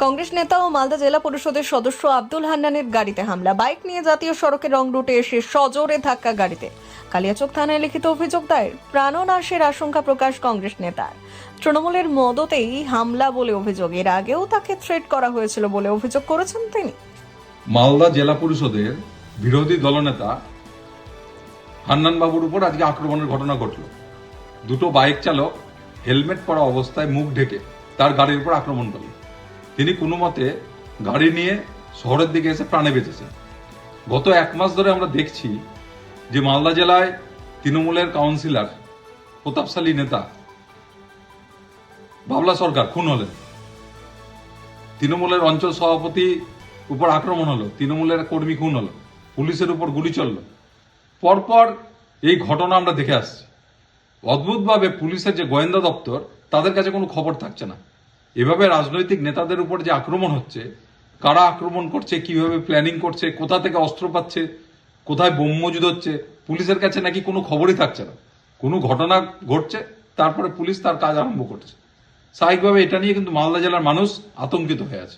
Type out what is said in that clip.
কংগ্রেস নেতা ও মালদা জেলা পরিষদের সদস্য আব্দুল হান্নানের গাড়িতে হামলা। বাইক নিয়ে জাতীয় সড়কের রং রুটে এসে সজোরে ধাক্কা গাড়িতে। কালিয়াচক থানায় লিখিত অভিযোগ দায়ের। প্রাণনাশের আশঙ্কা প্রকাশ কংগ্রেস নেতার। তৃণমূলের মদতেই হামলা বলে অভিযোগ। এর আগেও তাকে থ্রেট করা হয়েছিল বলে অভিযোগ করেছেন তিনি। মালদা জেলা পরিষদের বিরোধী দলনেতা হান্নান বাবুর উপর আজকে আক্রমণের ঘটনা ঘটল। দুটো বাইক চালক হেলমেট পরা অবস্থায় মুখ ঢেকে তার গাড়ির উপর আক্রমণ করল। তিনি কোনো মতে গাড়ি নিয়ে শহরের দিকে এসে প্রাণে বেঁচেছেন। গত এক মাস ধরে আমরা দেখছি যে মালদা জেলায় তৃণমূলের কাউন্সিলর প্রতাপশালী নেতা বাবলা সরকার খুন হলেন। তৃণমূলের অঞ্চল সভাপতি উপর আক্রমণ হলো, তৃণমূলের কর্মী খুন হলো, পুলিশের উপর গুলি চলল। পরপর এই ঘটনা আমরা দেখে আসছি। অদ্ভুতভাবে পুলিশের যে গোয়েন্দা দপ্তর, তাদের কাছে কোনো খবর থাকছে না। এভাবে রাজনৈতিক নেতাদের উপর যে আক্রমণ হচ্ছে, কারা আক্রমণ করছে, কিভাবে প্ল্যানিং করছে, কোথা থেকে অস্ত্র পাচ্ছে, কোথায় বোম মজুদ হচ্ছে, পুলিশের কাছে নাকি কোনো খবরই থাকছে না। কোনো ঘটনা ঘটছে, তারপরে পুলিশ তার কাজ আরম্ভ করছে। স্বাভাবিকভাবে এটা নিয়ে কিন্তু মালদা জেলার মানুষ আতঙ্কিত হয়ে আছে।